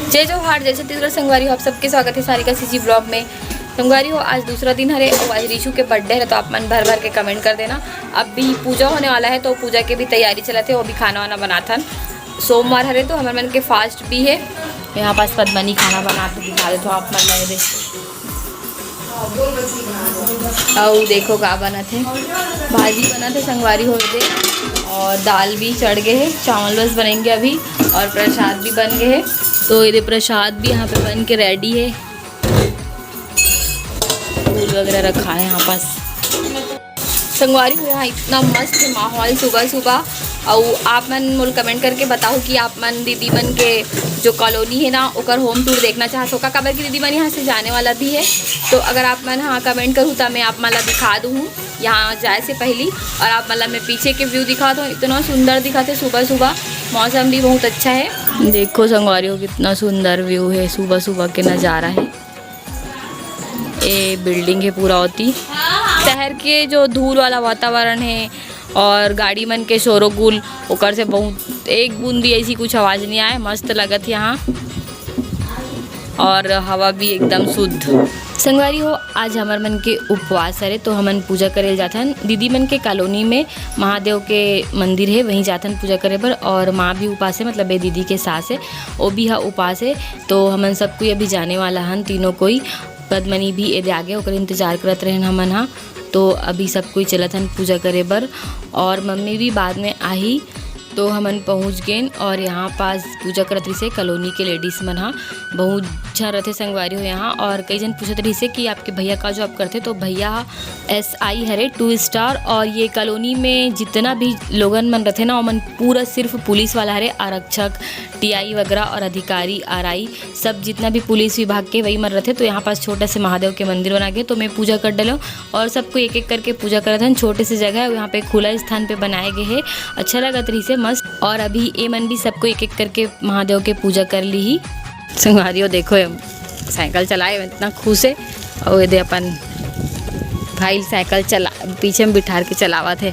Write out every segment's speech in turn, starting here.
जय जोहार, जय छत्तीसगढ़। संगवारी हो आप सबके स्वागत है सारिका सीजी ब्लॉग में। संगवारी हो आज दूसरा दिन है और आज रीशु के बर्थडे है, तो आप मन भर भर के कमेंट कर देना। अब भी पूजा होने वाला है तो पूजा की भी तैयारी चला थे, वो भी खाना वाना बनाता। सोमवार हरे तो हमारे मन के फास्ट भी है। यहाँ पास पद्मनी खाना बना तो दिखा दे तो आप मन लगे दे। और देखो का बना थे, भाजी बना थे संगवारी हो दे, और दाल भी चढ़ गए है, चावल बस बनेंगे अभी, और प्रसाद भी बन गए है। तो ये प्रसाद भी यहाँ पे बन के रेडी है। फूल वगैरह रखा है यहाँ पास। संगवारी हो यहाँ इतना मस्त माहौल सुबह सुबह। और आप मन मोल कमेंट करके बताओ कि आप मन दीदी मन के जो कॉलोनी है ना ओकर होम टूर देखना चाहते हो का, काबर की दीदी मन यहाँ से जाने वाला भी है। तो अगर आप मन हाँ कमेंट करूँ तो मैं आप मला दिखा दूँ यहाँ जाए से पहले, और आप मतलब मैं पीछे के व्यू दिखा दूँ। इतना सुंदर दिखाते सुबह सुबह, मौसम भी बहुत अच्छा है। देखो संगवारी हो कितना सुंदर व्यू है, सुबह सुबह के नज़ारा है। ये बिल्डिंग है पूरा होती, शहर के जो धूल वाला वातावरण है और गाड़ी मन के शोरगुल ओकर से बहुत एक बूंद भी ऐसी कुछ आवाज़ नहीं आए। मस्त लगत यहाँ, और हवा भी एकदम शुद्ध। संगवारी हो आज हमार मन के उपवास है, तो हमन पूजा करे जाथन। दीदी मन के कॉलोनी में महादेव के मंदिर है, वहीं जाथन पूजा करे बर। और माँ भी उपास है, मतलब ये दीदी के सास है वो भी है उपास है। तो हमन सब कोई अभी जाने वाला हन, तीनों कोई। पद्मनी भी एदे आगे ओकर इंतजार करत रहन हमन हाँ। तो अभी सब कोई चलत हन पूजा करे बर, और मम्मी भी बाद में आई। तो हमन पहुँच गए, और यहाँ पास पूजा करत रही से कॉलोनी के लेडीज़ मन हाँ बहुत अच्छा रहते संगवारी हो यहाँ। और कई जन पूछत रही से कि आपके भैया का जॉब करते, तो भैया SI हरे 2 स्टार। और ये कॉलोनी में जितना भी लोगन मन रहते ना वो मन पूरा सिर्फ पुलिस वाला हरे, आरक्षक TI वगैरह और अधिकारी RI सब जितना भी पुलिस विभाग के वही मन रहते। तो यहाँ पास छोटा से महादेव के मंदिर बना के तो मैं पूजा कर डालो, और सबको एक एक करके पूजा करत हन। छोटे से जगह है यहाँ पे, खुला स्थान पे बनाए गए है, अच्छा लगत रही से मस्त। और अभी ए मन भी सबको एक एक करके महादेव के पूजा कर ली ही। संगवारी हो देखो साइकिल चलाए इतना खुश है, और ये अपन भाई साइकिल चला पीछे में बिठार के चलावा थे।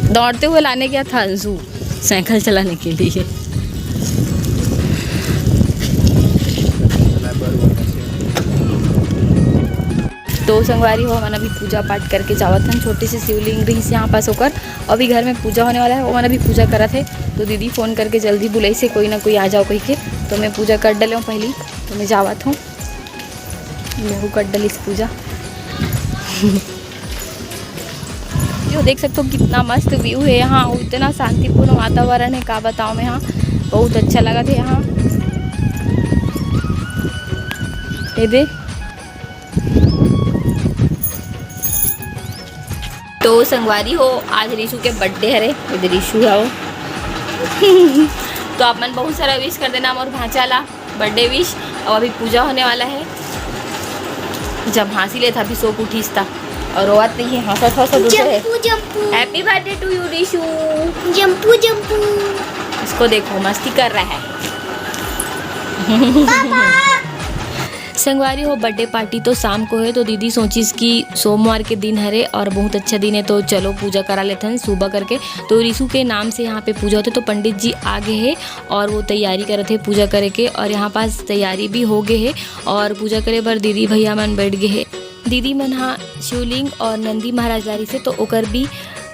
दौड़ते हुए लाने गया था अंशु साइकिल चलाने के लिए। तो संगवारी हो मैंने अभी पूजा पाठ करके जावत हन। छोटी सी शिवलिंग रही से यहाँ पास होकर, अभी घर में पूजा होने वाला है, वो मैंने अभी पूजा करा थे। तो दीदी फ़ोन करके जल्दी बुलाई से कोई ना कोई आ जाओ कही के, तो मैं पूजा कर डालूँ पहली। तो मैं जावत हूँ, मैं कर डाली पूजा। जो देख सकते हो कितना मस्त व्यू है यहाँ, इतना शांतिपूर्ण वातावरण है, का बताऊँ मैं यहाँ बहुत अच्छा लगा था यहाँ। ये दे तो संगवारी हो आज रीशु के बर्थडे है रे, इधर रीशु आओ। तो आप मन बहुत सारा विश कर देना और भांचाला बर्थडे विश। और अभी पूजा होने वाला है। जब हंसी ले था अभी सो उठीस था, और रोवत नहीं है, हंसत हंसत उठे है। Happy birthday to you Rishu. जंपू जंपू इसको देखो मस्ती कर रहा है। संगवारी हो बर्थडे पार्टी तो शाम को है, तो दीदी सोचिस कि सोमवार के दिन हरे और बहुत अच्छा दिन है, तो चलो पूजा करा लेते हैं सुबह करके। तो रीशु के नाम से यहाँ पे पूजा होते, तो पंडित जी आ गए हैं और वो तैयारी कर रहे थे पूजा करे के। और यहाँ पास तैयारी भी हो गए है, और पूजा करे पर दीदी भैया मन बैठ गए है। दीदी मन हाँ शिवलिंग और नंदी महाराज लारी से, तो ओकर भी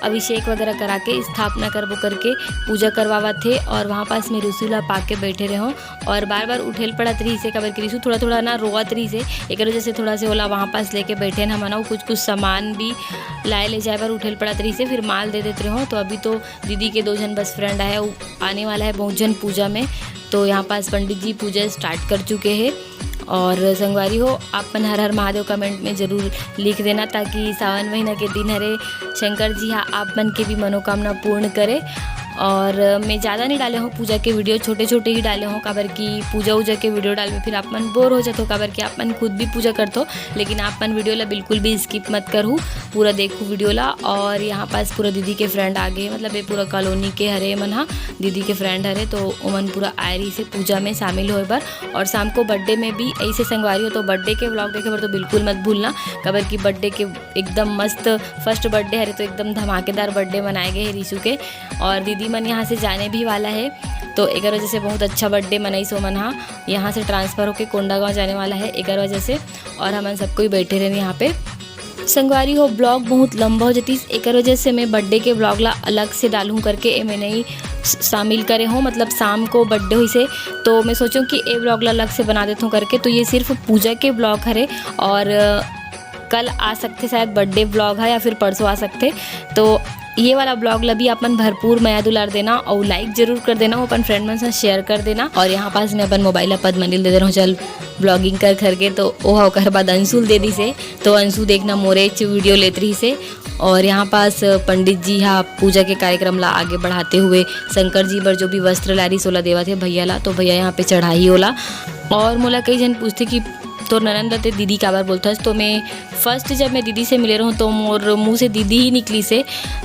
अभिषेक वगैरह करा के स्थापना करबो करके पूजा करवावा थे। और वहाँ पास में रीशु ला पाके बैठे रहो, और बार बार उठेल पड़त रही से, कबर की रीशु थोड़ा थोड़ा ना रोवत रही से, एक वजह से थोड़ा से ओला वहाँ पास लेके बैठे ना मनाओ। कुछ सामान भी लाए ले जाए पर उठेल पड़त रही से, फिर माल दे देते रहो। तो अभी तो दीदी के 2 जन बेस्ट फ्रेंड आए, वो आने वाला है बहुत जन पूजा में। तो यहाँ पास पंडित जी पूजा स्टार्ट कर चुके हैं। और संगवारी हो अपन हर हर महादेव कमेंट में ज़रूर लिख देना, ताकि सावन महीना के दिन हरे शंकर जी हाँ आप मन के भी मनोकामना पूर्ण करे। और मैं ज़्यादा नहीं डाले हूँ पूजा के वीडियो, छोटे छोटे ही डाले हूँ, काबर की पूजा वूजा के वीडियो डाल में फिर आप मन बोर हो जाते हो, काबर की आप मन खुद भी पूजा करते हो। लेकिन आप मन वीडियो ला बिल्कुल भी स्किप मत करूँ, पूरा देखूँ वीडियो ला। और यहाँ पास पूरा दीदी के फ्रेंड आ गए, मतलब ये पूरा कॉलोनी के हरे मन हाँ दीदी के फ्रेंड हरे, तो ओमन पूरा आए रही से पूजा में शामिल होए बर। और शाम को बर्थडे में भी ऐसे संगवारी हो, तो बर्थडे के व्लॉग देखे बर तो बिल्कुल मत भूलना, काबर की बर्थडे के एकदम मस्त फर्स्ट बर्थडे हरे, तो एकदम धमाकेदार बर्थडे मनाए गए हैं रीशु के। और दीदी दीदी मन यहाँ से जाने भी वाला है, तो एकर वजह से बहुत अच्छा बर्थडे मनाई सो मन हा। यहाँ से ट्रांसफ़र होकर कोंडागांव जाने वाला है एकर वजह से, और हमन सब कोई बैठे रहने यहाँ पे। संगवारी हो ब्लॉग बहुत लंबा हो जाती, एकर वजह से मैं बर्थडे के ब्लॉग ला अलग से डालूँ करके ए मैं नहीं शामिल करे हूँ। मतलब शाम को बर्थडे हुई से तो मैं सोचूं कि ए ब्लॉग ला अलग से बना देता हूँ करके। तो ये सिर्फ पूजा के ब्लॉग हरे, और कल आ सकते शायद बर्थडे ब्लॉग है, या फिर परसों आ सकते। तो ये वाला ब्लॉग ला भी अपन भरपूर माया दुलार देना और लाइक जरूर कर देना, वो अपन फ्रेंड मन से शेयर कर देना। और यहाँ पास ने अपन मोबाइल पद मंदिर दे दे रहा हूँ, चल ब्लॉगिंग कर करके। तो ओह कर बाद अंशुल दे दी से, तो अंशु देखना मोरे वीडियो लेत रही से। और यहाँ पास पंडित जी हाँ पूजा के कार्यक्रम ला आगे बढ़ाते हुए शंकर जी बर जो भी वस्त्र लारी सोला देवा थे भैया ला, तो भैया यहाँ पे चढ़ाई होला। और मोला कई जन पूछते कि तो ननंद ते दीदी का बार बोलता है, तो मैं फर्स्ट जब मैं दीदी से मिले रहूँ तो मोर मुँह से दीदी ही निकली से।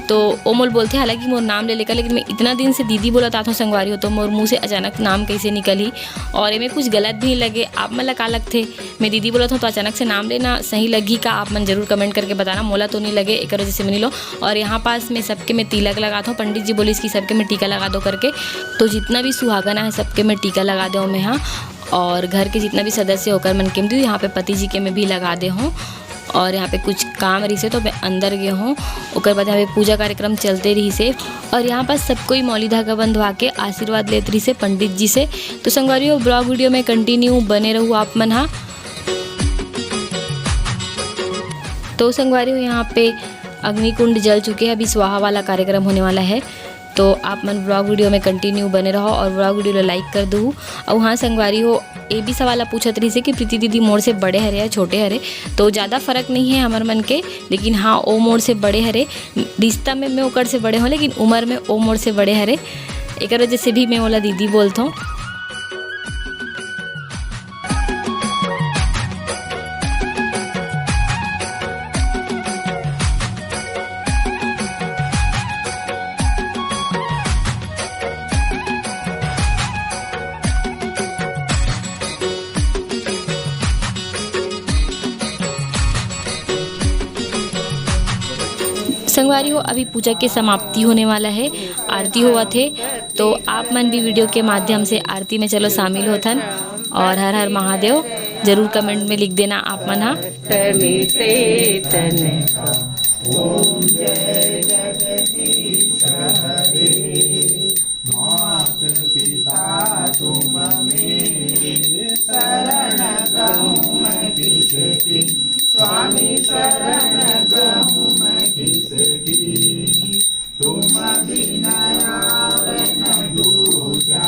तो वो मोल बोलते हैं हालांकि मोर नाम ले लेकर, लेकिन मैं इतना दिन से दीदी बोला था संगवारी हो, तो मोर मुँह से अचानक नाम कैसे निकल ही। और इनमें कुछ गलत भी लगे, आप मन लगा लगते मैं दीदी बोला था तो अचानक से नाम लेना सही लगी का, आप मन जरूर कमेंट करके बताना। मोला तो नहीं लगे एक वजह से मिली लो। और यहाँ पास मैं सबके मैं तिलक लगाता हूँ, पंडित जी बोली इसकी सबके मैं टीका लगा दो करके। तो जितना भी सुहागना है सबके मैं टीका लगा दूँ मैं हाँ, और घर के जितना भी सदस्य होकर मन के दूँ, यहाँ पे पति जी के मैं भी लगा दे हूँ। और यहाँ पे कुछ काम रही से तो मैं अंदर गए हूँ, उसके बाद यहाँ पे पूजा कार्यक्रम चलते रही से। और यहाँ पर सब कोई मौली धागा बंधवा के आशीर्वाद लेते रही से पंडित जी से। तो संगवारी हो ब्लॉग वीडियो में कंटिन्यू बने रहूँ आप मन हाँ। तो संगवारी हो यहाँ पे अग्निकुंड जल चुके हैं, अभी स्वाहा वाला कार्यक्रम होने वाला है। तो आप मन ब्लॉग वीडियो में कंटिन्यू बने रहो और ब्लॉग वीडियो को लाइक कर दो। और हाँ संगवारी हो ये भी सवाल पूछत रही से कि प्रीति दीदी मोड़ से बड़े हरे या छोटे हरे, तो ज़्यादा फर्क नहीं है हमारे मन के, लेकिन हाँ ओ मोड़ से बड़े हरे। रिश्ता में मैं ओकर से बड़े हूँ, लेकिन उम्र में ओ मोड़ से बड़े हरे, एक वजह से भी मैं ओला दीदी बोलता हूँ। संगवारी हो अभी पूजा के समाप्ति होने वाला है, आरती हुआ थे। तो आप मन भी वीडियो के माध्यम से आरती में चलो शामिल होथन। और हर हर महादेव जरूर कमेंट में लिख देना आप मन हाँ। ओम जय जगदीश हरे, मात पिता तुम मेरे, शरण गहूँ मैं किसकी, स्वामी शरण गहूँ मैं किसकी, तुम बिना यार न दूजा,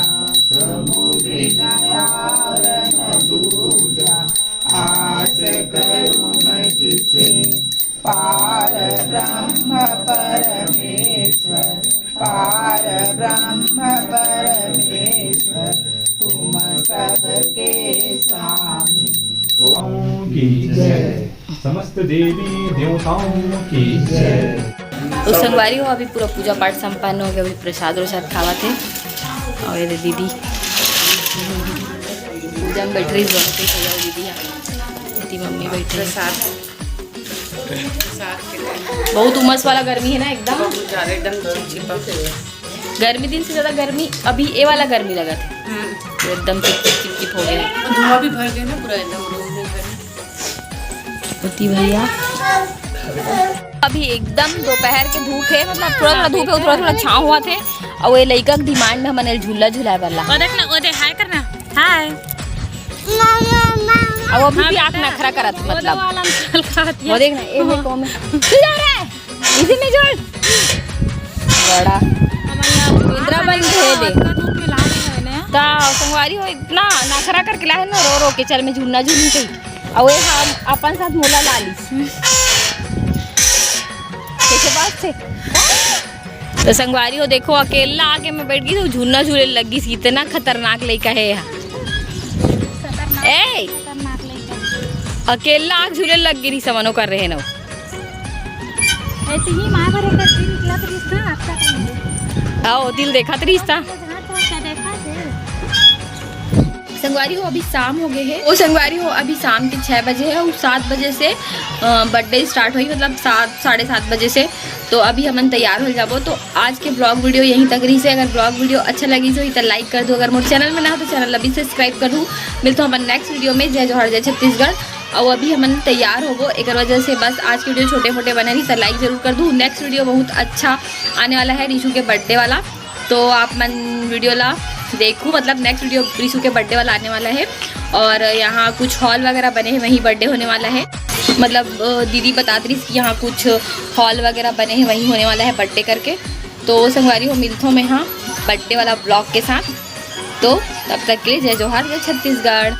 प्रभु बिना यार न दूजा, आस करूँ मैं किसे, पार ब्रह्म परमेश्वर, पार ब्रह्म परमेश्वर, तुम सबके स्वामी। ओम की जय, समस्त देवी देवताओं की जय। तो संगवारी हो अभी पूरा पूजा पाठ संपन्न हो गया, अभी प्रसाद वरसाद खावा थे। और ये दीदी पूजा में बैठ रही, दीदी यहाँ मम्मी बैठ रही। बहुत उमस वाला गर्मी है ना, एकदम गर्मी दिन से ज़्यादा गर्मी अभी ये वाला गर्मी लगा था, तो एकदम चिपचिप हो गया, धुआं भी भर गया ना पूरा एकदम। भैया अभी एकदम दोपहर के धूप है, मतलब थोड़ा थोड़ा धूप है, थोड़ा थोड़ा छाँव हुआ थे। और ये लड़का के डिमांड में हमने झूला झूलाए वाला, हाय करना हाय, अब अभी भी आँख नखरा करत मतलब वो देखना ए में कौन तू जा रहा है इसी में जोड़ बड़ा इंद्रा बन दे ता संगवारी हो इतना नखरा करके लाए ना, रो रो के चल मैं झूलना झूलूं कहीं। और हम अपन साथ मोला लालिस कैसे बात से। तो संगवारी हो देखो अकेला आके मैं बैठ गई तो झूलना झूले लगी, इतना खतरनाक लड़का है यहाँ। ए अकेला आग झूले लग गिरी समनो कर रहे ना, ऐसे ही माँ भरे का दिल निकला तो रिश्ता आपका करेंगे। आओ दिल देखा तो रिश्ता संगवारी हो अभी शाम हो गए है, वो संगवारी हो अभी शाम के 6 बजे है और 7 बजे से बर्थडे स्टार्ट हुई, मतलब 7-7:30 बजे से। तो अभी हमन तैयार हो जाबो। तो आज के ब्लॉग वीडियो यहीं तक रही से। अगर ब्लॉग वीडियो अच्छा लगी तो लाइक कर दो, अगर मोर चैनल में ना हो तो चैनल अभी सब्सक्राइब कर दूँ। मिलता हूँ अपन नेक्स्ट वीडियो में। जय जोहार, जय छत्तीसगढ़। और अभी हमन तैयार होबो, एक वजह से बस आज की वीडियो छोटे मोटे बने रही तो लाइक ज़रूर कर दूँ। नेक्स्ट वीडियो बहुत अच्छा आने वाला है रिशु के बर्थडे वाला, तो आप मन वीडियो ला देखूँ, मतलब नेक्स्ट वीडियो रिशु के बर्थडे वाला आने वाला है। और यहाँ कुछ हॉल वगैरह बने हैं, वहीं बर्थडे होने वाला है। मतलब दीदी बताती रही कि यहाँ कुछ हॉल वगैरह बने हैं, वहीं होने वाला है बर्थडे करके। तो संगवारी हो मिलता हूँ मैं यहाँ बर्थडे वाला ब्लॉग के साथ। तो तब तक के लिए जय जोहार, जय छत्तीसगढ़।